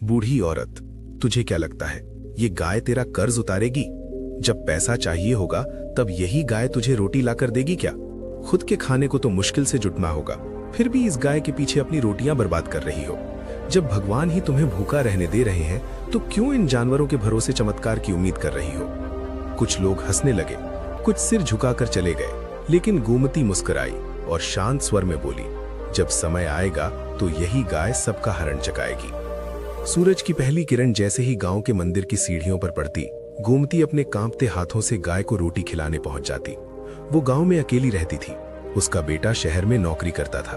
बूढ़ी औरत, तुझे क्या लगता है ये गाय तेरा कर्ज उतारेगी? जब पैसा चाहिए होगा तब यही गाय तुझे रोटी लाकर देगी क्या? खुद के खाने को तो मुश्किल से जुटना होगा, फिर भी इस गाय के पीछे अपनी रोटियां बर्बाद कर रही हो। जब भगवान ही तुम्हें भूखा रहने दे रहे हैं तो क्यों इन जानवरों के भरोसे चमत्कार की उम्मीद कर रही हो? कुछ लोग हंसने लगे, कुछ सिर झुकाकर चले गए, लेकिन गोमती मुस्कुराई और शांत स्वर में बोली, जब समय आएगा तो यही गाय सबका हरण चकाएगी। सूरज की पहली किरण जैसे ही गांव के मंदिर की सीढ़ियों पर पड़ती, गोमती अपने कांपते हाथों से गाय को रोटी खिलाने पहुंच जाती। वो गांव में अकेली रहती थी। उसका बेटा शहर में नौकरी करता था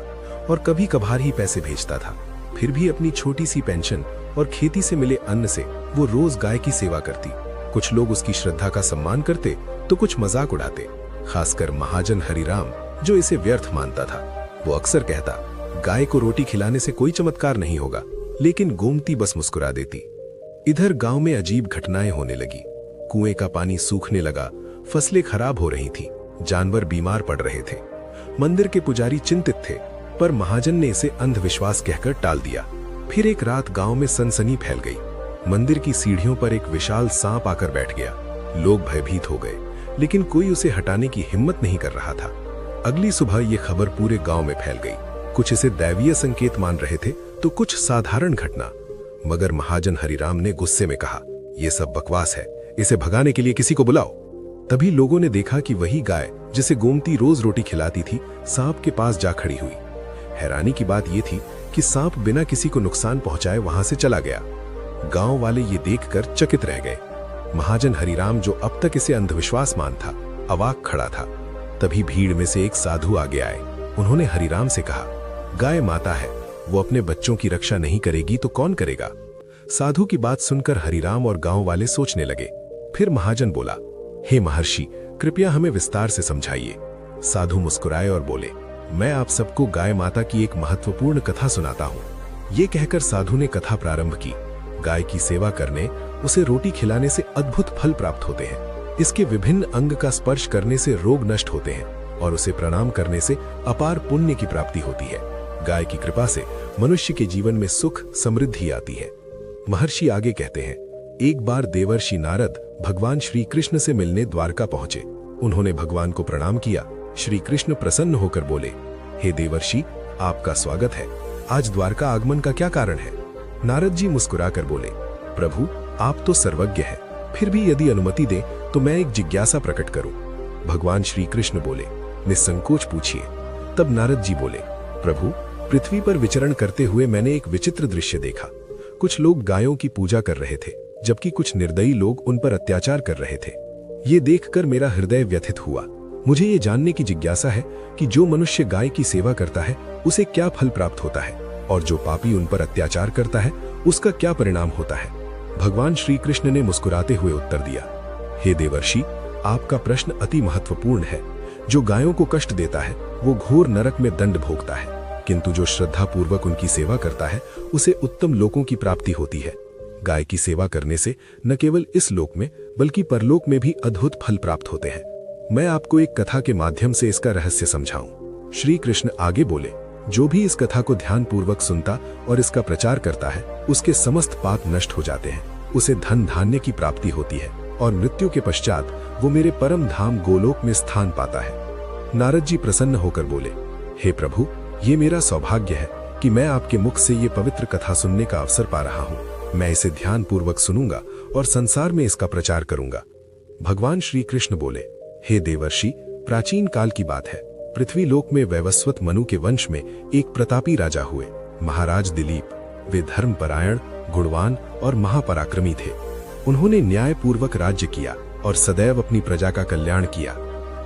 और कभी कभार ही पैसे भेजता था। फिर भी अपनी छोटी सी पेंशन और खेती से मिले अन्न से वो रोज गाय की सेवा करती। कुछ लोग उसकी श्रद्धा का सम्मान करते तो कुछ मजाक उड़ाते, खासकर महाजन हरिराम जो इसे व्यर्थ मानता था। वो अक्सर कहता, गाय को रोटी खिलाने से कोई चमत्कार नहीं होगा, लेकिन गोमती बस मुस्कुरा देती। इधर गांव में अजीब घटनाएं होने लगी। कुएं का पानी सूखने लगा, फसलें खराब हो रही थीं, जानवर बीमार पड़ रहे थे। मंदिर के पुजारी चिंतित थे, पर महाजन ने इसे अंधविश्वास कहकर टाल दिया। फिर एक रात गांव में सनसनी फैल गई। मंदिर की सीढ़ियों पर एक विशाल सांप आकर बैठ गया। लोग भयभीत हो गए, लेकिन कोई उसे हटाने की हिम्मत नहीं कर रहा था। अगली सुबह ये खबर पूरे गांव में फैल गई। कुछ इसे दैवीय संकेत मान रहे थे तो कुछ साधारण घटना। मगर महाजन हरिराम ने गुस्से में कहा, यह सब बकवास है, इसे भगाने के लिए किसी को बुलाओ। तभी लोगों ने देखा कि वही गाय जिसे गोमती रोज रोटी खिलाती थी, सांप के पास जा खड़ी हुई। हैरानी की बात यह थी कि सांप बिना किसी को नुकसान पहुंचाए वहां से चला गया। गांव वाले ये देखकर चकित रह गए। महाजन हरिराम, जो अब तक इसे अंधविश्वास मान था, अवाक खड़ा था। तभी भीड़ में से एक साधु आगे आए। उन्होंने हरिराम से कहा, गाय माता है, वो अपने बच्चों की रक्षा नहीं करेगी तो कौन करेगा? साधु की बात सुनकर हरिराम और गांव वाले सोचने लगे। फिर महाजन बोला, हे महर्षि, कृपया हमें विस्तार से समझाइए। साधु मुस्कुराए और बोले, मैं आप सबको गाय माता की एक महत्वपूर्ण कथा सुनाता हूँ। ये कहकर साधु ने कथा प्रारंभ की। गाय की सेवा करने, उसे रोटी खिलाने से अद्भुत फल प्राप्त होते हैं। इसके विभिन्न अंग का स्पर्श करने से रोग नष्ट होते हैं और उसे प्रणाम करने से अपार पुण्य की प्राप्ति होती है। गाय की कृपा से मनुष्य के जीवन में सुख समृद्धि आती है। महर्षि आगे कहते हैं, एक बार देवर्षि नारद भगवान श्री कृष्ण से मिलने द्वारका पहुंचे। उन्होंने भगवान को प्रणाम किया। श्री कृष्ण प्रसन्न होकर बोले, हे देवर्षि, आपका स्वागत है। आज द्वारका आगमन का क्या कारण है? नारद जी मुस्कुराकर बोले, प्रभु, आप तो सर्वज्ञ हैं, फिर भी यदि अनुमति दें तो मैं एक जिज्ञासा प्रकट करूं। भगवान श्री कृष्ण बोले, निसंकोच पूछिए। तब नारद जी बोले, प्रभु, पृथ्वी पर विचरण करते हुए मैंने एक विचित्र दृश्य देखा। कुछ लोग गायों की पूजा कर रहे थे, जबकि कुछ निर्दयी लोग उन पर अत्याचार कर रहे थे। ये देखकर मेरा हृदय व्यथित हुआ। मुझे ये जानने की जिज्ञासा है कि जो मनुष्य गाय की सेवा करता है उसे क्या फल प्राप्त होता है, और जो पापी उन पर अत्याचार करता है उसका क्या परिणाम होता है। भगवान श्री कृष्ण ने मुस्कुराते हुए उत्तर दिया, हे देवर्षि, आपका प्रश्न अति महत्वपूर्ण है। जो गायों को कष्ट देता है वो घोर नरक में दंड भोगता है, किंतु जो श्रद्धा पूर्वक उनकी सेवा करता है उसे उत्तम लोकों की प्राप्ति होती है। गाय की सेवा करने से न केवल इस लोक में बल्कि परलोक में भी अद्भुत फल प्राप्त होते हैं। मैं आपको एक कथा के माध्यम से इसका रहस्य समझाऊं। श्री कृष्ण आगे बोले, जो भी इस कथा को ध्यान पूर्वक सुनता और इसका प्रचार करता है उसके समस्त पाप नष्ट हो जाते हैं, उसे धन धान्य की प्राप्ति होती है और मृत्यु के पश्चात वो मेरे परम धाम गोलोक में स्थान पाता है। नारद जी प्रसन्न होकर बोले, हे प्रभु, ये मेरा सौभाग्य है कि मैं आपके मुख से ये पवित्र कथा सुनने का अवसर पा रहा हूँ। मैं इसे ध्यान पूर्वक सुनूंगा और संसार में इसका प्रचार करूंगा। भगवान श्री कृष्ण बोले, हे देवर्षि, प्राचीन काल की बात है। पृथ्वी लोक में वैवस्वत मनु के वंश में एक प्रतापी राजा हुए, महाराज दिलीप। वे धर्मपरायण, गुणवान और महापराक्रमी थे। उन्होंने न्याय पूर्वक राज्य किया और सदैव अपनी प्रजा का कल्याण किया।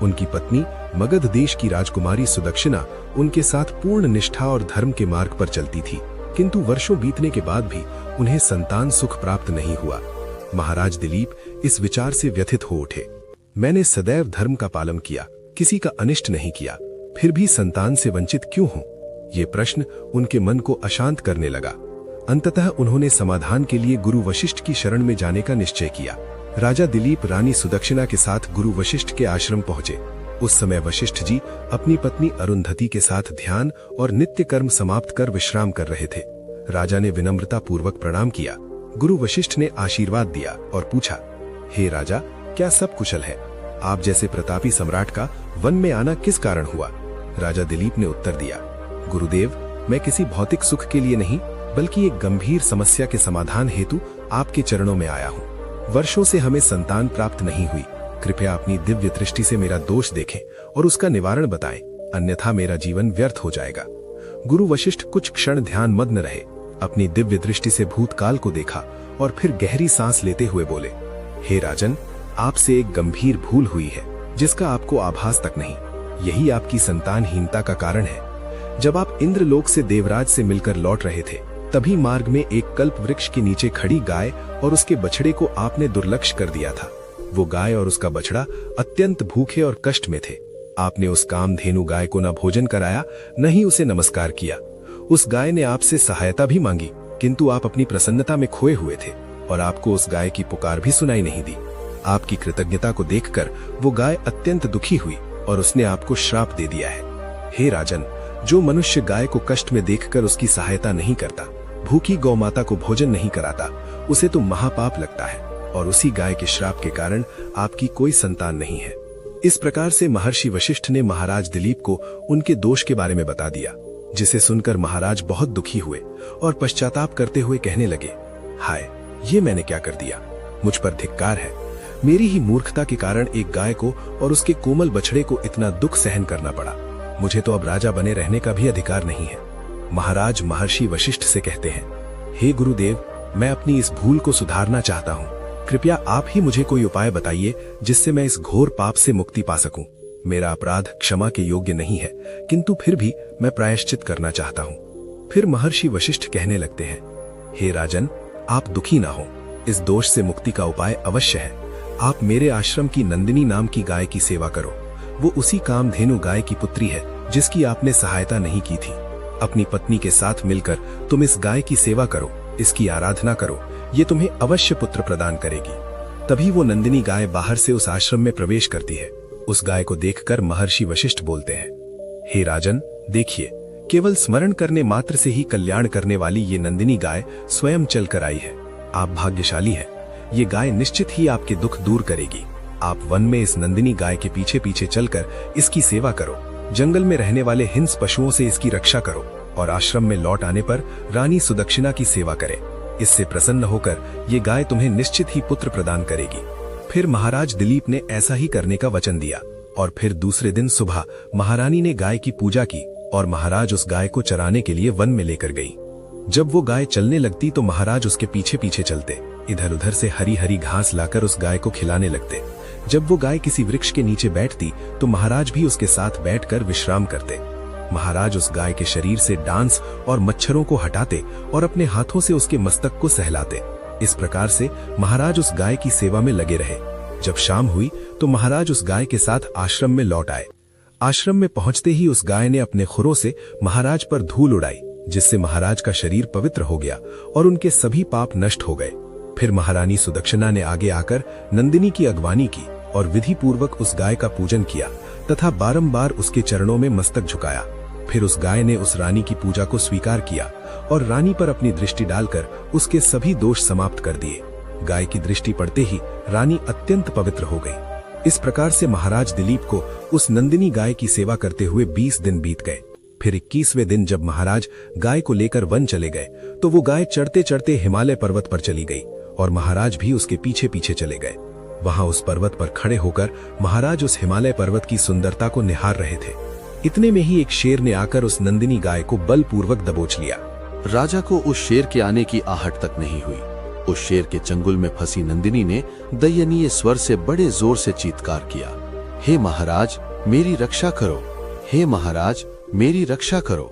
उनकी पत्नी मगध देश की राजकुमारी सुदक्षिणा उनके साथ पूर्ण निष्ठा और धर्म के मार्ग पर चलती थी, किंतु वर्षों बीतने के बाद भी उन्हें संतान सुख प्राप्त नहीं हुआ। महाराज दिलीप इस विचार से व्यथित हो उठे, मैंने सदैव धर्म का पालन किया, किसी का अनिष्ट नहीं किया, फिर भी संतान से वंचित क्यों हूं? ये प्रश्न उनके मन को अशांत करने लगा। अंततः उन्होंने समाधान के लिए गुरु वशिष्ठ की शरण में जाने का निश्चय किया। राजा दिलीप रानी सुदक्षिणा के साथ गुरु वशिष्ठ के आश्रम पहुंचे। उस समय वशिष्ठ जी अपनी पत्नी अरुंधति के साथ ध्यान और नित्य कर्म समाप्त कर विश्राम कर रहे थे। राजा ने विनम्रता पूर्वक प्रणाम किया। गुरु वशिष्ठ ने आशीर्वाद दिया और पूछा, हे राजा, क्या सब कुशल है? आप जैसे प्रतापी सम्राट का वन में आना किस कारण हुआ? राजा दिलीप ने उत्तर दिया, गुरुदेव, मैं किसी भौतिक सुख के लिए नहीं, बल्कि एक गंभीर समस्या के समाधान हेतु आपके चरणों में आया हूँ। वर्षों से हमें संतान प्राप्त नहीं हुई। कृपया अपनी दिव्य दृष्टि से मेरा दोष देखें और उसका निवारण बताएं, अन्यथा मेरा जीवन व्यर्थ हो जाएगा। गुरु वशिष्ठ कुछ क्षण ध्यान मग्न रहे, अपनी दिव्य दृष्टि से भूतकाल को देखा और फिर गहरी सांस लेते हुए बोले, हे राजन, आपसे एक गंभीर भूल हुई है जिसका आपको आभास तक नहीं। यही आपकी संतानहीनता का कारण है। जब आप इंद्रलोक से देवराज से मिलकर लौट रहे थे, तभी मार्ग में एक कल्प वृक्ष के नीचे खड़ी गाय और उसके बछड़े को आपने दुर्लक्ष्य कर दिया था। वो गाय और उसका बछड़ा अत्यंत भूखे और कष्ट में थे। आपने उस कामधेनु गाय को न भोजन कराया, न ही उसे नमस्कार किया। उस गाय ने आपसे सहायता भी मांगी, किंतु आप अपनी प्रसन्नता में खोए हुए थे और आपको उस गाय की पुकार भी सुनाई नहीं दी। आपकी कृतज्ञता को देखकर वो गाय अत्यंत दुखी हुई और उसने आपको श्राप दे दिया है। हे राजन, जो मनुष्य गाय को कष्ट में देखकर उसकी सहायता नहीं करता, भूखी गौ माता को भोजन नहीं कराता, उसे तो महापाप लगता है और उसी गाय के श्राप के कारण आपकी कोई संतान नहीं है। इस प्रकार से महर्षि वशिष्ठ ने महाराज दिलीप को उनके दोष के बारे में बता दिया, जिसे सुनकर महाराज बहुत दुखी हुए और पश्चाताप करते हुए कहने लगे, हाय, ये मैंने क्या कर दिया? मुझ पर धिक्कार है। मेरी ही मूर्खता के कारण एक गाय को और उसके कोमल बछड़े को इतना दुख सहन करना पड़ा। मुझे तो अब राजा बने रहने का भी अधिकार नहीं है। महाराज महर्षि वशिष्ठ से कहते हैं, हे गुरुदेव, मैं अपनी इस भूल को सुधारना चाहता हूँ। कृपया आप ही मुझे कोई उपाय बताइए जिससे मैं इस घोर पाप से मुक्ति पा सकूं। मेरा अपराध क्षमा के योग्य नहीं है, किंतु फिर भी मैं प्रायश्चित करना चाहता हूँ। फिर महर्षि वशिष्ठ कहने लगते हैं, हे राजन, आप दुखी ना हो। इस दोष से मुक्ति का उपाय अवश्य है। आप मेरे आश्रम की नंदिनी नाम की गाय की सेवा करो। वो उसी कामधेनु गाय की पुत्री है जिसकी आपने सहायता नहीं की थी। अपनी पत्नी के साथ मिलकर तुम इस गाय की सेवा करो, इसकी आराधना करो, ये तुम्हें अवश्य पुत्र प्रदान करेगी। तभी वो नंदिनी गाय बाहर से उस आश्रम में प्रवेश करती है। उस गाय को देखकर महर्षि वशिष्ठ बोलते हैं, हे राजन, देखिए, केवल स्मरण करने मात्र से ही कल्याण करने वाली ये नंदिनी गाय स्वयं चलकर आई है। आप भाग्यशाली हैं। ये गाय निश्चित ही आपके दुख दूर करेगी। आप वन में इस नंदिनी गाय के पीछे पीछे चलकर इसकी सेवा करो। जंगल में रहने वाले हिंस पशुओं से इसकी रक्षा करो और आश्रम में लौट आने पर रानी सुदक्षिणा की सेवा करें। इससे प्रसन्न होकर ये गाय तुम्हें निश्चित ही पुत्र प्रदान करेगी। फिर महाराज दिलीप ने ऐसा ही करने का वचन दिया और फिर दूसरे दिन सुबह महारानी ने गाय की पूजा की और महाराज उस गाय को चराने के लिए वन में लेकर गई। जब वो गाय चलने लगती तो महाराज उसके पीछे पीछे चलते, इधर उधर से हरी हरी घास लाकर उस गाय को खिलाने लगते। जब वो गाय किसी वृक्ष के नीचे बैठती तो महाराज भी उसके साथ बैठकर विश्राम करते। महाराज उस गाय के शरीर से डांस और मच्छरों को हटाते और अपने हाथों से उसके मस्तक को सहलाते। इस प्रकार से महाराज उस गाय की सेवा में लगे रहे। जब शाम हुई तो महाराज उस गाय के साथ आश्रम में लौट आए। आश्रम में पहुंचते ही उस गाय ने अपने खुरों से महाराज पर धूल उड़ाई, जिससे महाराज का शरीर पवित्र हो गया और उनके सभी पाप नष्ट हो गए। फिर महारानी सुदक्षिणा ने आगे आकर नंदिनी की अगवानी की और विधि पूर्वक उस गाय का पूजन किया तथा बारंबार उसके चरणों में मस्तक झुकाया। फिर उस गाय ने उस रानी की पूजा को स्वीकार किया और रानी पर अपनी दृष्टि डालकर उसके सभी दोष समाप्त कर दिए। गाय की दृष्टि पड़ते ही रानी अत्यंत पवित्र हो गई। इस प्रकार से महाराज दिलीप को उस नंदिनी गाय की सेवा करते हुए 20 दिन बीत गए। फिर 21वें दिन जब महाराज गाय को लेकर वन चले गए तो वो गाय चढ़ते चढ़ते हिमालय पर्वत पर चली गई और महाराज भी उसके पीछे पीछे चले गए। वहां उस पर्वत पर खड़े होकर महाराज उस हिमालय पर्वत की सुंदरता को निहार रहे थे। इतने में ही एक शेर ने आकर उस नंदिनी गाय को बलपूर्वक दबोच लिया। राजा को उस शेर के आने की आहट तक नहीं हुई। उस शेर के चंगुल में फंसी नंदिनी ने दयनीय स्वर से बड़े जोर से चीत्कार किया, हे महाराज, मेरी रक्षा करो, हे महाराज, मेरी रक्षा करो।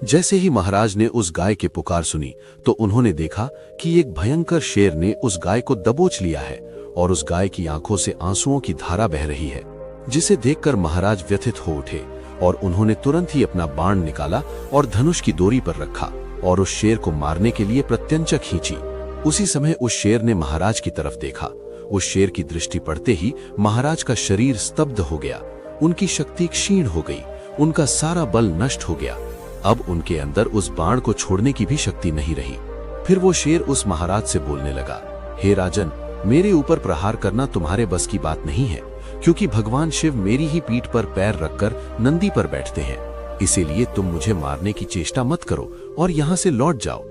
जैसे ही महाराज ने उस गाय की पुकार सुनी तो उन्होंने देखा कि एक भयंकर शेर ने उस गाय को दबोच लिया है और उस गाय की आंखों से आंसुओं की धारा बह रही है, जिसे देखकर महाराज व्यथित हो उठे और उन्होंने तुरंत ही अपना बाण निकाला और धनुष की डोरी पर रखा और उस शेर को मारने के लिए प्रत्यंचा खींची। उसी समय उस शेर ने महाराज की तरफ देखा। उस शेर की दृष्टि पड़ते ही महाराज का शरीर स्तब्ध हो गया, उनकी शक्ति क्षीण हो गई, उनका सारा बल नष्ट हो गया। अब उनके अंदर उस बाण को छोड़ने की भी शक्ति नहीं रही। फिर वो शेर उस महाराज से बोलने लगा, हे राजन, मेरे ऊपर प्रहार करना तुम्हारे बस की बात नहीं है, क्योंकि भगवान शिव मेरी ही पीठ पर पैर रखकर नंदी पर बैठते हैं। इसीलिए तुम मुझे मारने की चेष्टा मत करो और यहाँ से लौट जाओ।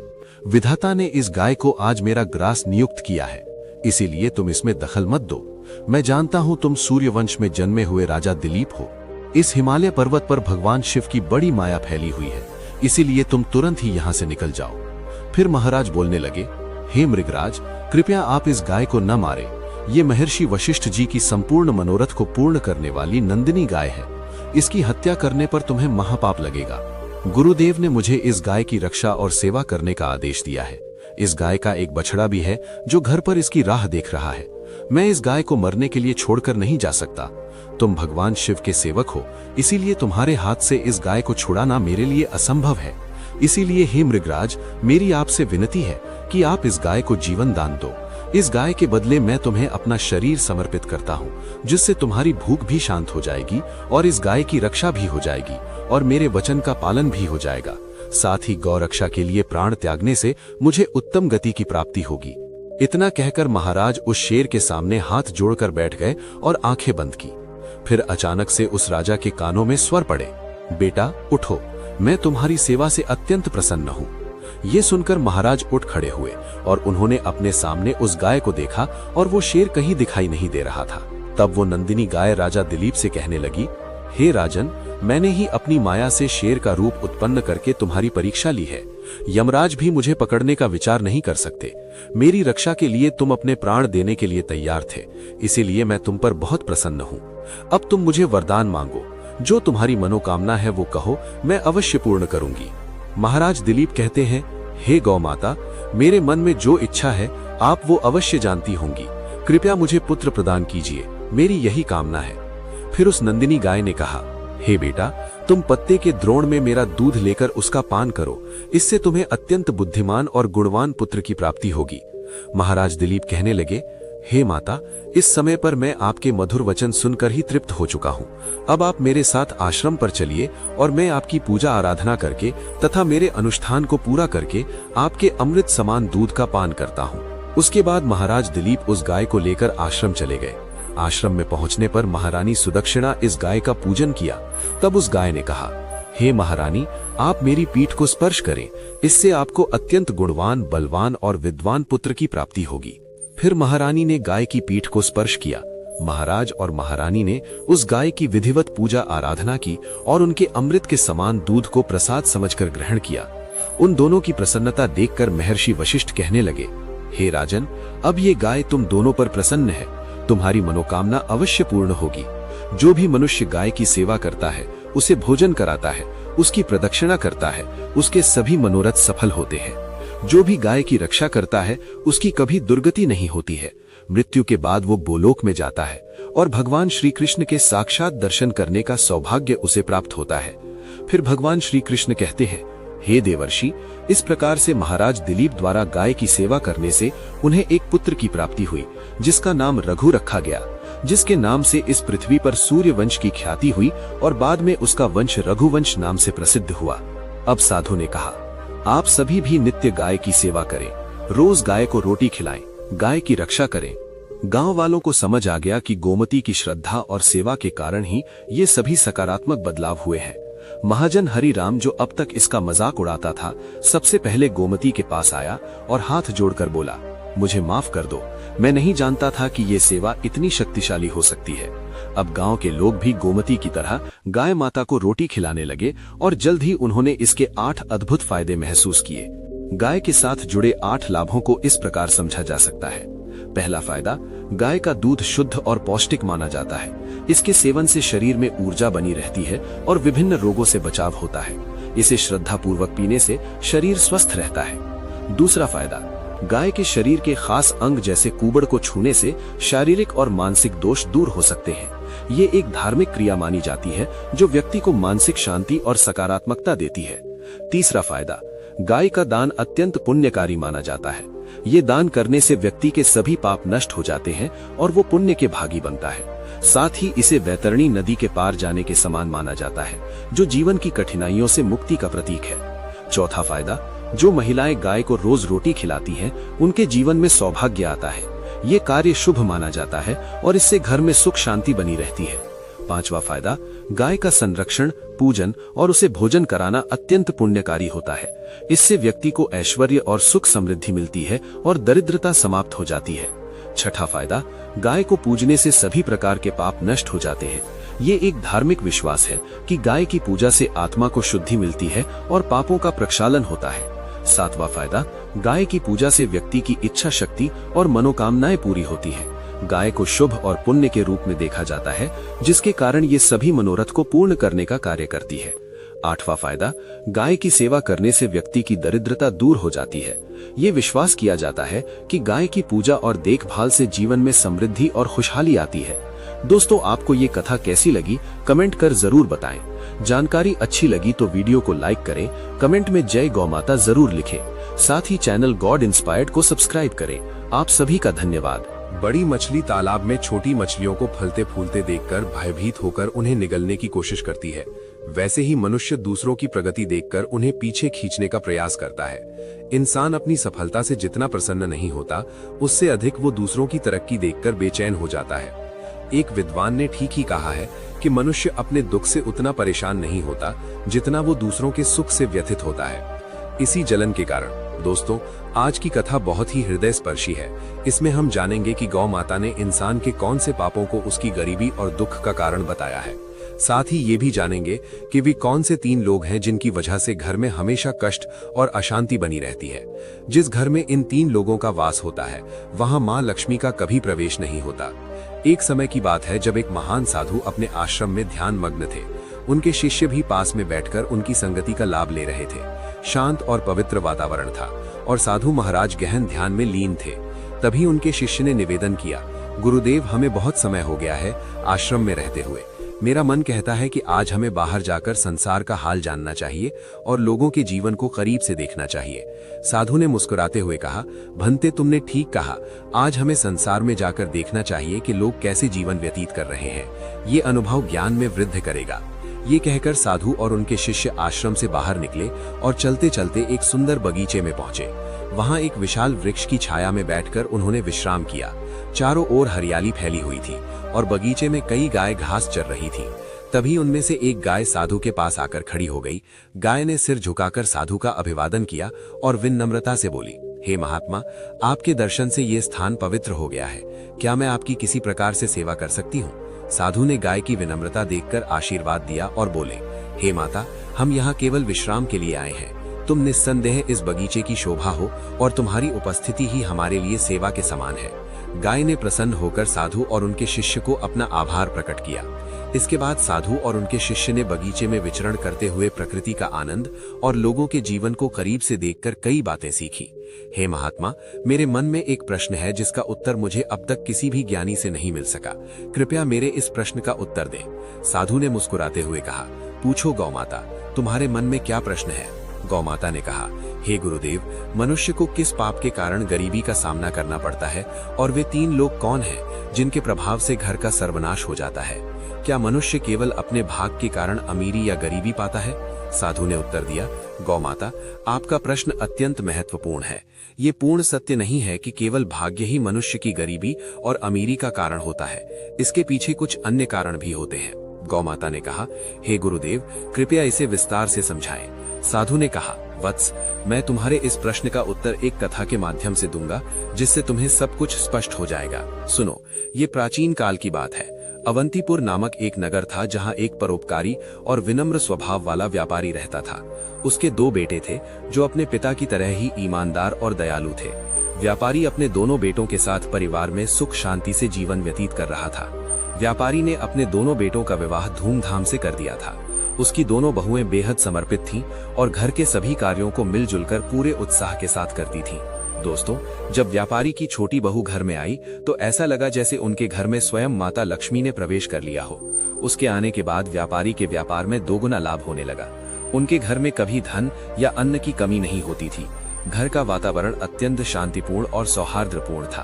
विधाता ने इस गाय को आज मेरा ग्रास नियुक्त किया है, इसीलिए तुम इसमें दखल मत दो। मैं जानता हूं तुम सूर्यवंश में जन्मे हुए राजा दिलीप हो। इस हिमालय पर्वत पर भगवान शिव की बड़ी माया फैली हुई है, इसीलिए तुम तुरंत ही यहाँ से निकल जाओ। फिर महाराज बोलने लगे, हे मृगराज, कृपया आप इस गाय को न मारे। ये महर्षि वशिष्ठ जी की संपूर्ण मनोरथ को पूर्ण करने वाली नंदिनी गाय है। इसकी हत्या करने पर तुम्हें महापाप लगेगा। गुरुदेव ने मुझे इस गाय की रक्षा और सेवा करने का आदेश दिया है। इस गाय का एक बछड़ा भी है जो घर पर इसकी राह देख रहा है। मैं इस गाय को मरने के लिए छोड़कर नहीं जा सकता। तुम भगवान शिव के सेवक हो, इसीलिए तुम्हारे हाथ से इस गाय को छुड़ाना मेरे लिए असंभव है। इसीलिए हे मृगराज, मेरी आपसे विनती है कि आप इस गाय को जीवन दान दो। इस गाय के बदले मैं तुम्हें अपना शरीर समर्पित करता हूँ, जिससे तुम्हारी भूख भी शांत हो जाएगी और इस गाय की रक्षा भी हो जाएगी और मेरे वचन का पालन भी हो जाएगा। साथ ही गौ रक्षा के लिए प्राण त्यागने से मुझे उत्तम गति की प्राप्ति होगी। इतना कहकर महाराज उस शेर के सामने हाथ जोड़कर बैठ गए और आंखें बंद की। फिर अचानक से उस राजा के कानों में स्वर पड़े, बेटा उठो, मैं तुम्हारी सेवा से अत्यंत प्रसन्न हूँ। ये सुनकर महाराज उठ खड़े हुए और उन्होंने अपने सामने उस गाय को देखा और वो शेर कहीं दिखाई नहीं दे रहा था। तब वो नंदिनी गाय राजा दिलीप से कहने लगी, हे राजन, मैंने ही अपनी माया से शेर का रूप उत्पन्न करके तुम्हारी परीक्षा ली है। यमराज भी मुझे पकड़ने का विचार नहीं कर सकते। मेरी रक्षा के लिए तुम अपने प्राण देने के लिए तैयार थे, इसीलिए मैं तुम पर बहुत प्रसन्न हूँ। अब तुम मुझे वरदान मांगो, जो तुम्हारी मनोकामना है वो कहो, मैं अवश्य पूर्ण करूंगी। महाराज दिलीप कहते हैं, हे गौ माता, मेरे मन में जो इच्छा है आप वो अवश्य जानती होंगी। कृपया मुझे पुत्र प्रदान कीजिए, मेरी यही कामना है। फिर उस नंदिनी गाय ने कहा, हे बेटा, तुम पत्ते के द्रोण में मेरा दूध लेकर उसका पान करो, इससे तुम्हें अत्यंत बुद्धिमान और गुणवान पुत्र की प्राप्ति होगी। महाराज दिलीप कहने लगे, हे माता, इस समय पर मैं आपके मधुर वचन सुनकर ही तृप्त हो चुका हूँ। अब आप मेरे साथ आश्रम पर चलिए और मैं आपकी पूजा आराधना करके तथा मेरे अनुष्ठान को पूरा करके आपके अमृत समान दूध का पान करता हूँ। उसके बाद महाराज दिलीप उस गाय को लेकर आश्रम चले गए। आश्रम में पहुंचने पर महारानी सुदक्षिणा इस गाय का पूजन किया। तब उस गाय ने कहा, हे महारानी, आप मेरी पीठ को स्पर्श करें, इससे आपको अत्यंत गुणवान, बलवान और विद्वान पुत्र की प्राप्ति होगी। फिर महारानी ने गाय की पीठ को स्पर्श किया। महाराज और महारानी ने उस गाय की विधिवत पूजा आराधना की और उनके अमृत के समान दूध को प्रसाद समझकर ग्रहण किया। उन दोनों की प्रसन्नता देखकर महर्षि वशिष्ठ कहने लगे, हे राजन, अब ये गाय तुम दोनों पर प्रसन्न है, तुम्हारी मनोकामना अवश्य पूर्ण होगी। जो भी मनुष्य गाय की सेवा करता है, उसे भोजन कराता है, उसकी प्रदक्षिणा करता है, उसके सभी मनोरथ सफल होते हैं। जो भी गाय की रक्षा करता है, उसकी कभी दुर्गति नहीं होती है। मृत्यु के बाद वो गोलोक में जाता है और भगवान श्री कृष्ण के साक्षात दर्शन करने का सौभाग्य उसे प्राप्त होता है। फिर भगवान श्री कृष्ण कहते हैं, हे देवर्षि, इस प्रकार से महाराज दिलीप द्वारा गाय की सेवा करने से उन्हें एक पुत्र की प्राप्ति हुई, जिसका नाम रघु रखा गया, जिसके नाम से इस पृथ्वी पर सूर्यवंश की ख्याति हुई और बाद में उसका वंश रघुवंश नाम से प्रसिद्ध हुआ। अब साधु ने कहा, आप सभी भी नित्य गाय की सेवा करें, रोज गाय को रोटी खिलाएं, गाय की रक्षा करें। गांव वालों को समझ आ गया कि गोमती की श्रद्धा और सेवा के कारण ही ये सभी सकारात्मक बदलाव हुए हैं। महाजन हरिराम, जो अब तक इसका मजाक उड़ाता था, सबसे पहले गोमती के पास आया और हाथ जोड़कर बोला, मुझे माफ कर दो, मैं नहीं जानता था कि ये सेवा इतनी शक्तिशाली हो सकती है। अब गांव के लोग भी गोमती की तरह गाय माता को रोटी खिलाने लगे और जल्द ही उन्होंने इसके 8 अद्भुत फायदे महसूस किए। गाय के साथ जुड़े 8 लाभों को इस प्रकार समझा जा सकता है। पहला फायदा, गाय का दूध शुद्ध और पौष्टिक माना जाता है। इसके सेवन से शरीर में ऊर्जा बनी रहती है और विभिन्न रोगों से बचाव होता है। इसे श्रद्धा पूर्वक पीने से शरीर स्वस्थ रहता है। दूसरा फायदा, गाय के शरीर के खास अंग जैसे कुबड़ को छूने से शारीरिक और मानसिक दोष दूर हो सकते हैं। ये एक धार्मिक क्रिया मानी जाती है जो व्यक्ति को मानसिक शांति और सकारात्मकता देती है। तीसरा फायदा, गाय का दान अत्यंत पुण्यकारी माना जाता है। ये दान करने से व्यक्ति के सभी पाप नष्ट हो जाते हैं और वो पुण्य के भागी बनता है। साथ ही इसे वैतरणी नदी के पार जाने के समान माना जाता है, जो जीवन की कठिनाइयों से मुक्ति का प्रतीक है। चौथा फायदा, जो महिलाएं गाय को रोज रोटी खिलाती हैं, उनके जीवन में सौभाग्य आता है। ये कार्य शुभ माना जाता है और इससे घर में सुख शांति बनी रहती है। पांचवा फायदा, गाय का संरक्षण, पूजन और उसे भोजन कराना अत्यंत पुण्यकारी होता है। इससे व्यक्ति को ऐश्वर्य और सुख समृद्धि मिलती है और दरिद्रता समाप्त हो जाती है। छठा फायदा, गाय को पूजने से सभी प्रकार के पाप नष्ट हो जाते हैं। ये एक धार्मिक विश्वास है कि गाय की पूजा से आत्मा को शुद्धि मिलती है और पापों का प्रक्षालन होता है। सातवां फायदा, गाय की पूजा से व्यक्ति की इच्छा शक्ति और मनोकामनाएं पूरी होती हैं। गाय को शुभ और पुण्य के रूप में देखा जाता है, जिसके कारण ये सभी मनोरथ को पूर्ण करने का कार्य करती है। आठवां फायदा, गाय की सेवा करने से व्यक्ति की दरिद्रता दूर हो जाती है। ये विश्वास किया जाता है कि गाय की पूजा और देखभाल से जीवन में समृद्धि और खुशहाली आती है। दोस्तों, आपको ये कथा कैसी लगी कमेंट कर जरूर बताएं। जानकारी अच्छी लगी तो वीडियो को लाइक करें, कमेंट में जय गौ माता जरूर लिखें। साथ ही चैनल गॉड इंस्पायर्ड को सब्सक्राइब करें। आप सभी का धन्यवाद। बड़ी मछली तालाब में छोटी मछलियों को फलते फूलते देखकर भयभीत होकर उन्हें निगलने की कोशिश करती है। वैसे ही मनुष्य दूसरों की प्रगति देखकर उन्हें पीछे खींचने का प्रयास करता है। इंसान अपनी सफलता से जितना प्रसन्न नहीं होता, उससे अधिक वो दूसरों की तरक्की देखकर बेचैन हो जाता है। एक विद्वान ने ठीक ही कहा है कि मनुष्य अपने दुख से उतना परेशान नहीं होता जितना वो दूसरों के सुख से व्यथित होता है। इसी जलन के कारण दोस्तों, आज की कथा बहुत ही हृदय स्पर्शी है। इसमें हम जानेंगे कि गौ माता ने इंसान के कौन से पापों को उसकी गरीबी और दुख का कारण बताया है। साथ ही ये भी जानेंगे कि वे कौन से 3 लोग हैं जिनकी वजह से घर में हमेशा कष्ट और अशांति बनी रहती है। जिस घर में इन 3 लोगों का वास होता है, वहां मां लक्ष्मी का कभी प्रवेश नहीं होता। एक समय की बात है जब एक महान साधु अपने आश्रम में ध्यान मग्न थे। उनके शिष्य भी पास में बैठकर उनकी संगति का लाभ ले रहे थे। शांत और पवित्र वातावरण था और साधु महाराज गहन ध्यान में लीन थे। तभी उनके शिष्य ने निवेदन किया, गुरुदेव, हमें बहुत समय हो गया है आश्रम में रहते हुए। मेरा मन कहता है कि आज हमें बाहर जाकर संसार का हाल जानना चाहिए और लोगों के जीवन को करीब से देखना चाहिए। साधु ने मुस्कुराते हुए कहा, भंते, तुमने ठीक कहा। आज हमें संसार में जाकर देखना चाहिए कि लोग कैसे जीवन व्यतीत कर रहे हैं। ये अनुभव ज्ञान में वृद्धि करेगा। ये कहकर साधु और उनके शिष्य आश्रम से बाहर निकले और चलते चलते एक सुंदर बगीचे में पहुंचे। वहां एक विशाल वृक्ष की छाया में बैठकर उन्होंने विश्राम किया। चारों ओर हरियाली फैली हुई थी और बगीचे में कई गाय घास चर रही थी। तभी उनमें से एक गाय साधु के पास आकर खड़ी हो गई। गाय ने सिर झुकाकर साधु का अभिवादन किया और विनम्रता से बोली, हे महात्मा, आपके दर्शन से ये स्थान पवित्र हो गया है। क्या मैं आपकी किसी प्रकार से सेवा कर सकती हूँ? साधु ने गाय की विनम्रता देखकर आशीर्वाद दिया और बोले, हे माता, हम यहाँ केवल विश्राम के लिए आए हैं। तुम निस्संदेह इस बगीचे की शोभा हो और तुम्हारी उपस्थिति ही हमारे लिए सेवा के समान है। गाय ने प्रसन्न होकर साधु और उनके शिष्य को अपना आभार प्रकट किया। इसके बाद साधु और उनके शिष्य ने बगीचे में विचरण करते हुए प्रकृति का आनंद और लोगों के जीवन को करीब से देखकर कई बातें सीखी। हे महात्मा, मेरे मन में एक प्रश्न है जिसका उत्तर मुझे अब तक किसी भी ज्ञानी से नहीं मिल सका। कृपया मेरे इस प्रश्न का उत्तर दें। साधु ने मुस्कुराते हुए कहा, पूछो गौ माता, तुम्हारे मन में क्या प्रश्न है? गौ माता ने कहा, हे गुरुदेव, मनुष्य को किस पाप के कारण गरीबी का सामना करना पड़ता है और वे 3 लोग कौन हैं जिनके प्रभाव से घर का सर्वनाश हो जाता है? क्या मनुष्य केवल अपने भाग के कारण अमीरी या गरीबी पाता है? साधु ने उत्तर दिया, गौ माता, आपका प्रश्न अत्यंत महत्वपूर्ण है। ये पूर्ण सत्य नहीं है कि केवल भाग्य ही मनुष्य की गरीबी और अमीरी का कारण होता है। इसके पीछे कुछ अन्य कारण भी होते हैं। गौ माता ने कहा, हे गुरुदेव, कृपया इसे विस्तार से समझाएं। साधु ने कहा, वत्स, मैं तुम्हारे इस प्रश्न का उत्तर एक कथा के माध्यम से दूंगा जिससे तुम्हें सब कुछ स्पष्ट हो जाएगा। सुनो, ये प्राचीन काल की बात है। अवंतीपुर नामक एक नगर था जहां एक परोपकारी और विनम्र स्वभाव वाला व्यापारी रहता था। उसके 2 बेटे थे जो अपने पिता की तरह ही ईमानदार और दयालु थे। व्यापारी अपने दोनों बेटों के साथ परिवार में सुख शांति से जीवन व्यतीत कर रहा था। व्यापारी ने अपने दोनों बेटों का विवाह धूमधाम से कर दिया था। उसकी दोनों बहुएं बेहद समर्पित थीं और घर के सभी कार्यों को मिलजुल कर पूरे उत्साह के साथ करती थीं। दोस्तों, जब व्यापारी की छोटी बहू घर में आई तो ऐसा लगा जैसे उनके घर में स्वयं माता लक्ष्मी ने प्रवेश कर लिया हो। उसके आने के बाद व्यापारी के व्यापार में 2 गुना लाभ होने लगा। उनके घर में कभी धन या अन्न की कमी नहीं होती थी। घर का वातावरण अत्यंत शांतिपूर्ण और सौहार्दपूर्ण था।